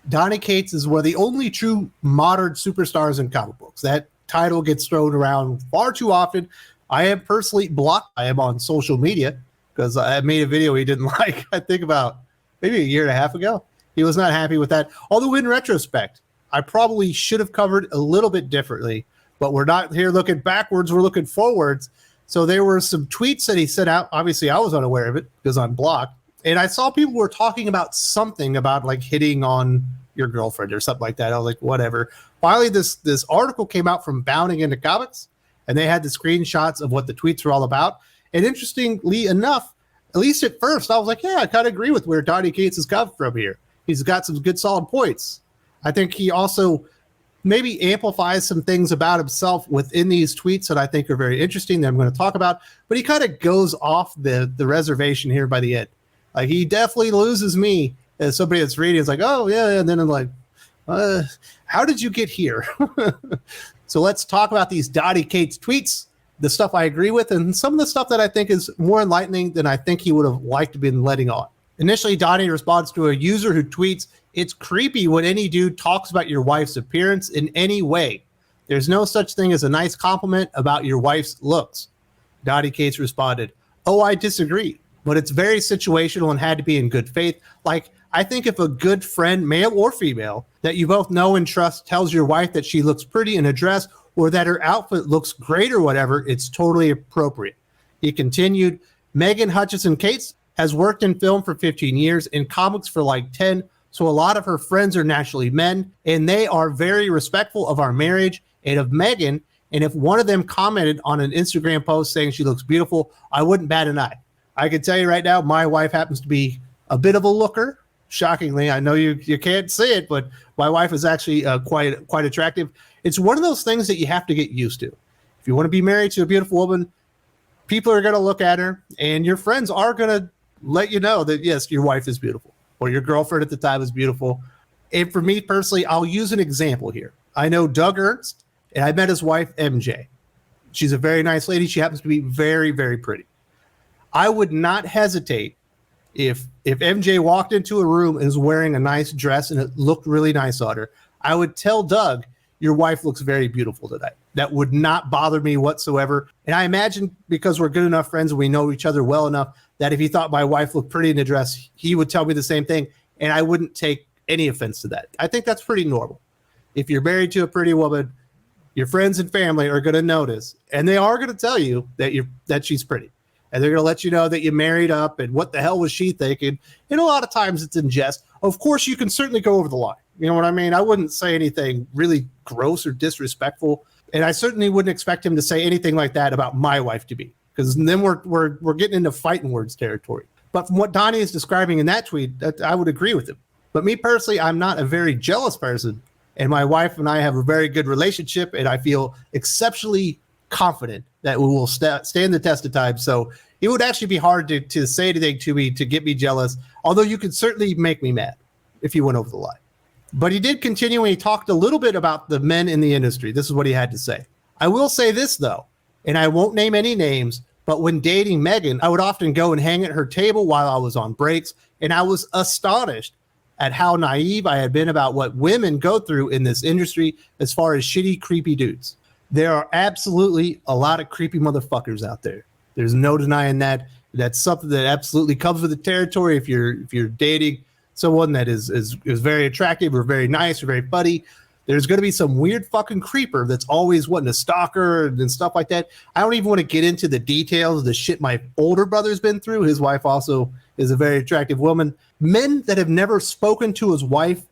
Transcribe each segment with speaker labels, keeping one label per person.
Speaker 1: Donny Cates is one of the only true modern superstars in comic books. That title gets thrown around far too often. I am personally blocked. I am on social media because I made a video he didn't like, I think about maybe a year and a half ago. He was not happy with that. Although in retrospect, I probably should have covered a little bit differently, but we're not here looking backwards. We're looking forwards. So there were some tweets that he sent out. Obviously, I was unaware of it because I'm blocked. And I saw people were talking about something about like hitting on your girlfriend or something like that. I was like, whatever. Finally, this article came out from Bounding Into Comics, and they had the screenshots of what the tweets were all about. And interestingly enough, at least at first, I was like, yeah, I kind of agree with where Donny Cates is coming from here. He's got some good solid points. I think he also maybe amplifies some things about himself within these tweets that I think are very interesting that I'm going to talk about. But he kind of goes off the reservation here by the end. Like, he definitely loses me as somebody that's reading. It's like, oh, yeah. And then I'm like, how did you get here? So let's talk about these Donny Cates tweets, the stuff I agree with, and some of the stuff that I think is more enlightening than I think he would have liked to been letting on. Initially, Donny responds to a user who tweets, "It's creepy when any dude talks about your wife's appearance in any way. There's no such thing as a nice compliment about your wife's looks." Donny Cates responded, "Oh, I disagree, but it's very situational and had to be in good faith. Like, I think if a good friend, male or female, that you both know and trust tells your wife that she looks pretty in a dress or that her outfit looks great or whatever, it's totally appropriate." He continued, "Megan Hutchinson Cates has worked in film for 15 years, in comics for like 10, so a lot of her friends are naturally men, and they are very respectful of our marriage and of Megan, and if one of them commented on an Instagram post saying she looks beautiful, I wouldn't bat an eye. I can tell you right now, my wife happens to be a bit of a looker. Shockingly, I know you can't see it, but my wife is actually quite attractive. It's one of those things that you have to get used to. If you want to be married to a beautiful woman, people are going to look at her, and your friends are going to let you know that, yes, your wife is beautiful, or your girlfriend at the time is beautiful. And for me personally, I'll use an example here. I know Doug Ernst, and I met his wife, MJ. She's a very nice lady. She happens to be very, very pretty. I would not hesitate if MJ walked into a room and was wearing a nice dress and it looked really nice on her. I would tell Doug, your wife looks very beautiful tonight. That would not bother me whatsoever. And I imagine because we're good enough friends and we know each other well enough that if he thought my wife looked pretty in a dress, he would tell me the same thing, and I wouldn't take any offense to that. I think that's pretty normal. If you're married to a pretty woman, your friends and family are going to notice, and they are going to tell you that she's pretty. And they're going to let you know that you married up and what the hell was she thinking? And a lot of times it's in jest. Of course, you can certainly go over the line. You know what I mean? I wouldn't say anything really gross or disrespectful. And I certainly wouldn't expect him to say anything like that about my wife to be, because then we're getting into fighting words territory. But from what Donny is describing in that tweet, I would agree with him. But me personally, I'm not a very jealous person. And my wife and I have a very good relationship, and I feel exceptionally confident that we will stand the test of time. So it would actually be hard to say anything to me to get me jealous, although you could certainly make me mad if you went over the line. But he did continue, and he talked a little bit about the men in the industry. This is what he had to say. "I will say this, though, and I won't name any names, but when dating Megan, I would often go and hang at her table while I was on breaks, and I was astonished at how naive I had been about what women go through in this industry as far as shitty, creepy dudes. There are absolutely a lot of creepy motherfuckers out there. There's no denying that. That's something that absolutely comes with the territory if you're dating someone that is very attractive or very nice or very funny. There's going to be some weird fucking creeper that's always wanting to stalk her and stuff like that. I don't even want to get into the details of the shit my older brother's been through. His wife also is a very attractive woman. Men that have never spoken to his wife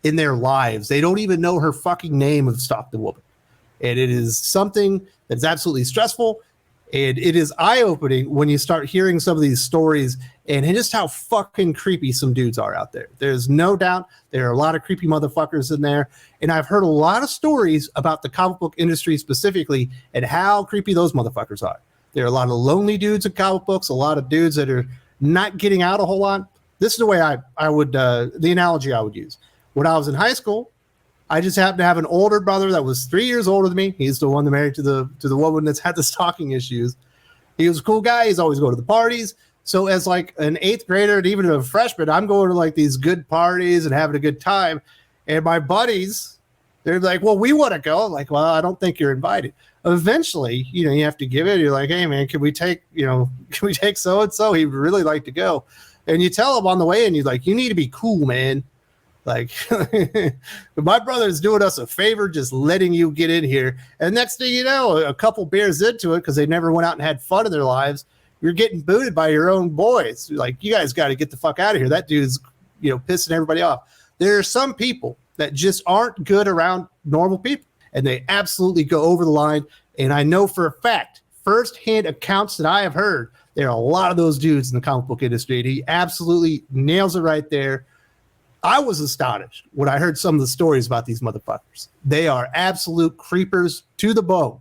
Speaker 1: in their lives. They don't even know her fucking name have stalked the woman. And it is something that's absolutely stressful. And it is eye-opening when you start hearing some of these stories and just how fucking creepy some dudes are out there. There's no doubt there are a lot of creepy motherfuckers in there. And I've heard a lot of stories about the comic book industry specifically and how creepy those motherfuckers are. There are a lot of lonely dudes in comic books, a lot of dudes that are not getting out a whole lot. This is the way I would, the analogy I would use. When I was in high school, I just happened to have an older brother that was 3 years older than me. He's the one that married to the woman that's had the stalking issues. He was a cool guy. He's always going to the parties. So as like an 8th grader and even a freshman, I'm going to like these good parties and having a good time. And my buddies, they're like, well, we want to go. I'm like, well, I don't think you're invited. Eventually, you know, you have to give it. You're like, hey man, can we take so-and-so? He'd really like to go. And you tell him on the way, and you're like, you need to be cool, man. Like, my brother's doing us a favor just letting you get in here. And next thing you know, a couple beers into it, because they never went out and had fun in their lives, you're getting booted by your own boys. You're like, you guys got to get the fuck out of here. That dude's, you know, pissing everybody off. There are some people that just aren't good around normal people, and they absolutely go over the line. And I know for a fact, firsthand accounts that I have heard, there are a lot of those dudes in the comic book industry. And he absolutely nails it right there. I was astonished when I heard some of the stories about these motherfuckers. They are absolute creepers to the bone.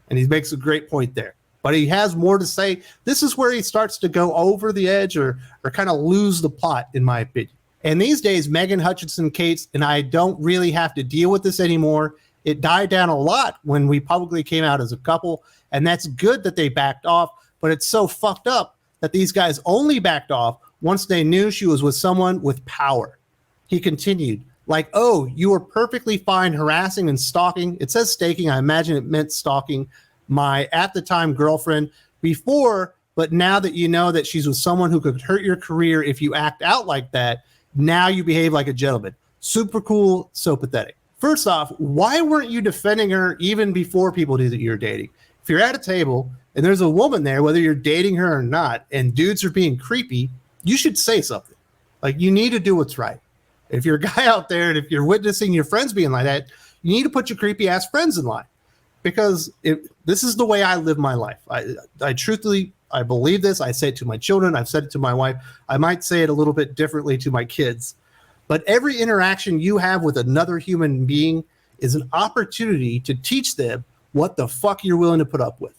Speaker 1: And he makes a great point there. But he has more to say. This is where he starts to go over the edge or kind of lose the plot, in my opinion. And these days, Megan Hutchinson, Kate, and I don't really have to deal with this anymore. It died down a lot when we publicly came out as a couple. And that's good that they backed off. But it's so fucked up that these guys only backed off once they knew she was with someone with power. He continued, like, oh, you were perfectly fine harassing and stalking. It says staking. I imagine it meant stalking my at the time girlfriend before. But now that you know that she's with someone who could hurt your career if you act out like that, now you behave like a gentleman. Super cool. So pathetic. First off, why weren't you defending her even before people knew that you're dating? If you're at a table and there's a woman there, whether you're dating her or not, and dudes are being creepy, you should say something. Like, you need to do what's right. If you're a guy out there and if you're witnessing your friends being like that, you need to put your creepy ass friends in line, because this is the way I live my life. I truthfully, I believe this. I say it to my children. I've said it to my wife. I might say it a little bit differently to my kids, but every interaction you have with another human being is an opportunity to teach them what the fuck you're willing to put up with.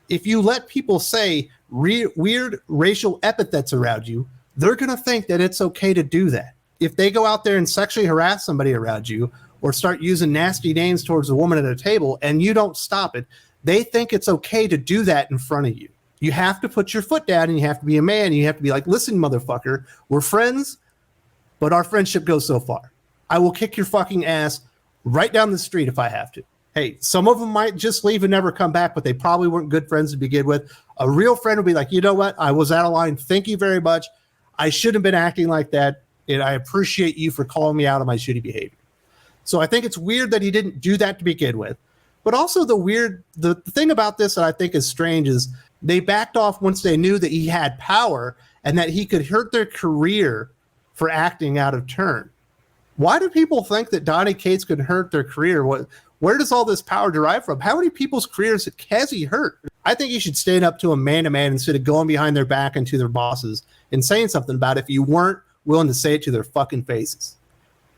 Speaker 1: If you let people say weird racial epithets around you, they're going to think that it's okay to do that. If they go out there and sexually harass somebody around you or start using nasty names towards a woman at a table and you don't stop it, they think it's okay to do that in front of you. You have to put your foot down and you have to be a man. And you have to be like, listen, motherfucker, we're friends, but our friendship goes so far. I will kick your fucking ass right down the street if I have to. Hey, some of them might just leave and never come back, but they probably weren't good friends to begin with. A real friend would be like, you know what? I was out of line. Thank you very much. I shouldn't have been acting like that. And I appreciate you for calling me out on my shitty behavior. So I think it's weird that he didn't do that to begin with. But also the thing about this that I think is strange is they backed off once they knew that he had power and that he could hurt their career for acting out of turn. Why do people think that Donny Cates could hurt their career? Where does all this power derive from? How many people's careers has he hurt? I think he should stand up to a man-to-man instead of going behind their back and to their bosses and saying something about it if you weren't willing to say it to their fucking faces.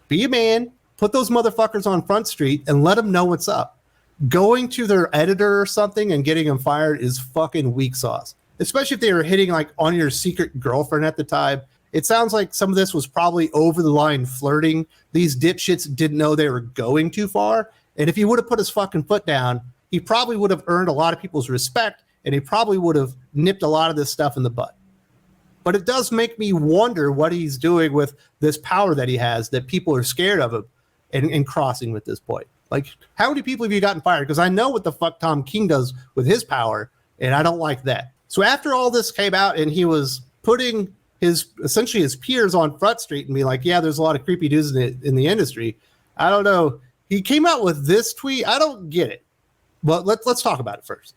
Speaker 1: Be a man, put those motherfuckers on Front Street and let them know what's up. Going to their editor or something and getting them fired is fucking weak sauce, especially if they were hitting like on your secret girlfriend at the time. It sounds like some of this was probably over the line flirting. These dipshits didn't know they were going too far. And if he would have put his fucking foot down, he probably would have earned a lot of people's respect, and he probably would have nipped a lot of this stuff in the butt. But it does make me wonder what he's doing with this power that he has, that people are scared of him and crossing with this point. Like, how many people have you gotten fired? Because I know what the fuck Tom King does with his power, and I don't like that. So after all this came out and he was putting essentially his peers on Front Street and be like, yeah, there's a lot of creepy dudes in the industry. I don't know. He came out with this tweet. I don't get it. But let's talk about it first.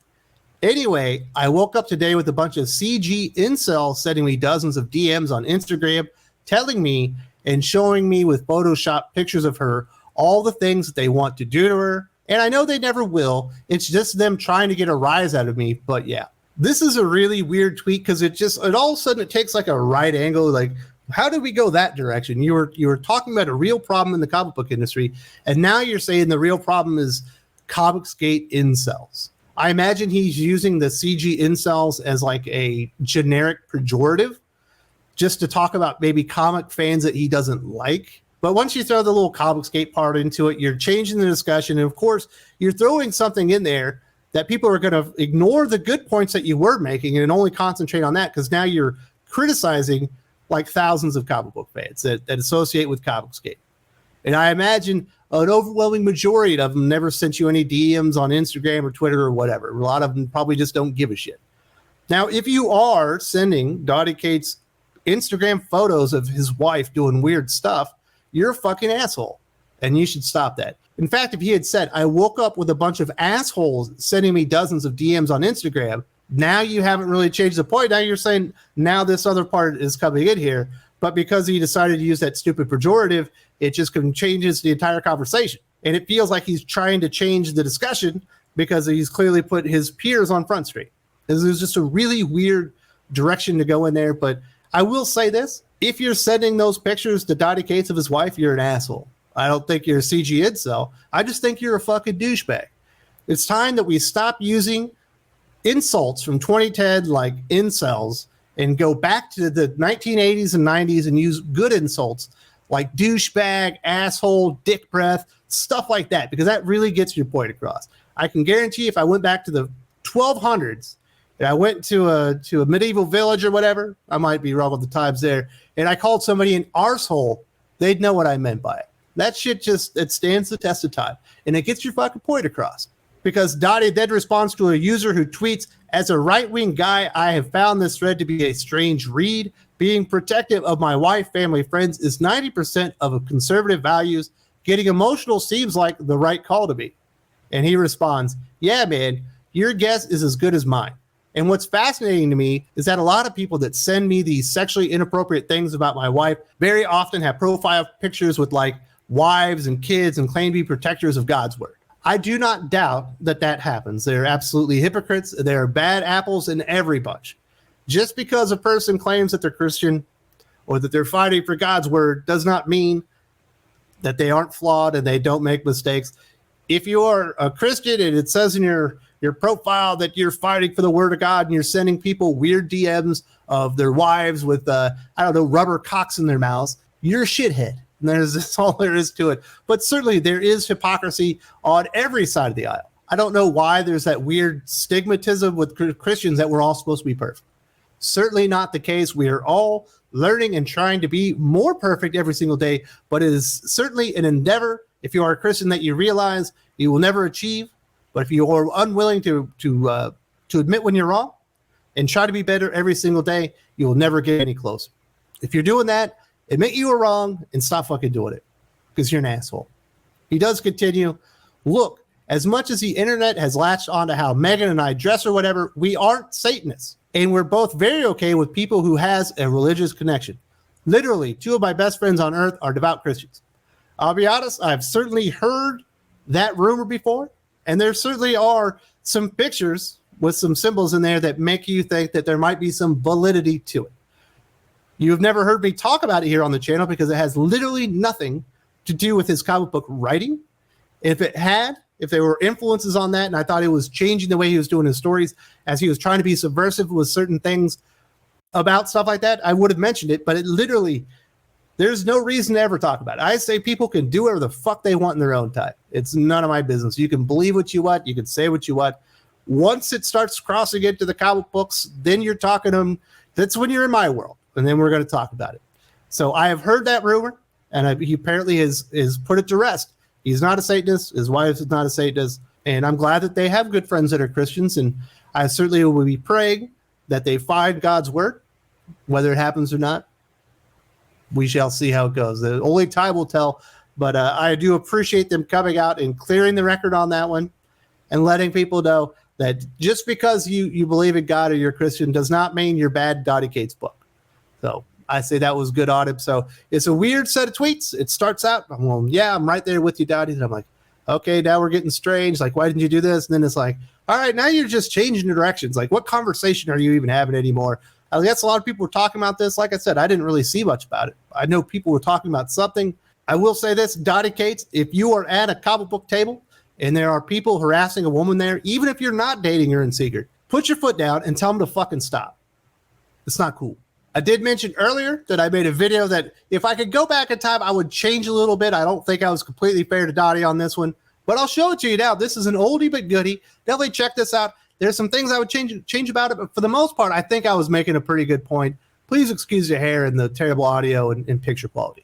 Speaker 1: Anyway, I woke up today with a bunch of CG incels sending me dozens of DMs on Instagram, telling me and showing me with Photoshop pictures of her all the things that they want to do to her. And I know they never will. It's just them trying to get a rise out of me. But yeah, this is a really weird tweet because it all of a sudden it takes like a right angle. Like, how did we go that direction? You were talking about a real problem in the comic book industry, and now you're saying the real problem is Comicsgate incels. I imagine he's using the CG incels as like a generic pejorative just to talk about maybe comic fans that he doesn't like. But once you throw the little Comicsgate part into it, you're changing the discussion. And of course, you're throwing something in there that people are going to ignore the good points that you were making and only concentrate on that, because now you're criticizing like thousands of comic book fans that associate with Comicsgate. And I imagine an overwhelming majority of them never sent you any DMs on Instagram or Twitter or whatever. A lot of them probably just don't give a shit. Now, if you are sending Donny Cates Instagram photos of his wife doing weird stuff, you're a fucking asshole, and you should stop that. In fact, if he had said, I woke up with a bunch of assholes sending me dozens of DMs on Instagram, now you haven't really changed the point. Now you're saying now this other part is coming in here, but because he decided to use that stupid pejorative, it just changes the entire conversation. And it feels like he's trying to change the discussion because he's clearly put his peers on Front Street. It was just a really weird direction to go in there. But I will say this, if you're sending those pictures to Donny Cates of his wife, you're an asshole. I don't think you're a CG incel. I just think you're a fucking douchebag. It's time that we stop using insults from 2010 like incels and go back to the 1980s and 90s and use good insults like douchebag, asshole, dick breath, stuff like that, because that really gets your point across. I can guarantee if I went back to the 1200s and I went to a medieval village or whatever, I might be wrong with the times there, and I called somebody an arsehole, they'd know what I meant by it. That shit it stands the test of time, and it gets your fucking point across. Because Donny then responds to a user who tweets, as a right-wing guy, I have found this thread to be a strange read. Being protective of my wife, family, friends is 90% of conservative values. Getting emotional seems like the right call to me. And he responds, yeah, man, your guess is as good as mine. And what's fascinating to me is that a lot of people that send me these sexually inappropriate things about my wife very often have profile pictures with like wives and kids and claim to be protectors of God's word. I do not doubt that happens. They're absolutely hypocrites. They're bad apples in every bunch. Just because a person claims that they're Christian or that they're fighting for God's word does not mean that they aren't flawed and they don't make mistakes. If you are a Christian and it says in your profile that you're fighting for the word of God and you're sending people weird DMs of their wives with, rubber cocks in their mouths, you're a shithead. And that's all there is to it. But certainly there is hypocrisy on every side of the aisle. I don't know why there's that weird stigmatism with Christians that we're all supposed to be perfect. Certainly not the case. We are all learning and trying to be more perfect every single day, but it is certainly an endeavor, if you are a Christian, that you realize you will never achieve. But if you are unwilling to admit when you're wrong and try to be better every single day, you will never get any closer. If you're doing that, admit you were wrong and stop fucking doing it, because you're an asshole. He does continue. Look, as much as the internet has latched onto how Megan and I dress or whatever, we aren't Satanists. And we're both very okay with people who has a religious connection. Literally, two of my best friends on earth are devout Christians. I'll be honest, I've certainly heard that rumor before. And there certainly are some pictures with some symbols in there that make you think that there might be some validity to it. You've never heard me talk about it here on the channel because it has literally nothing to do with his comic book writing. If there were influences on that, and I thought it was changing the way he was doing his stories as he was trying to be subversive with certain things about stuff like that, I would have mentioned it, but it literally, there's no reason to ever talk about it. I say people can do whatever the fuck they want in their own time. It's none of my business. You can believe what you want. You can say what you want. Once it starts crossing into the comic books, then you're talking to them. That's when you're in my world. And then we're going to talk about it. So I have heard that rumor, and he apparently has put it to rest. He's not a Satanist. His wife is not a Satanist. And I'm glad that they have good friends that are Christians. And I certainly will be praying that they find God's word, whether it happens or not. We shall see how it goes. Only time will tell. But I do appreciate them coming out and clearing the record on that one and letting people know that just because you believe in God or you're a Christian does not mean you're bad Donny Cates' book. So I say that was good on him. So it's a weird set of tweets. It starts out, I'm right there with you, Donny. And I'm like, okay, now we're getting strange. Like, why didn't you do this? And then it's like, all right, now you're just changing the directions. Like, what conversation are you even having anymore? I guess a lot of people were talking about this. Like I said, I didn't really see much about it. I know people were talking about something. I will say this, Donny Cates, if you are at a comic book table and there are people harassing a woman there, even if you're not dating her in secret, put your foot down and tell them to fucking stop. It's not cool. I did mention earlier that I made a video that if I could go back in time, I would change a little bit. I don't think I was completely fair to Donny on this one, But I'll show it to you now. This is an oldie but goodie. Definitely check this out. There's some things I would change about it, but for the most part, I think I was making a pretty good point. Please excuse your hair and the terrible audio and picture quality.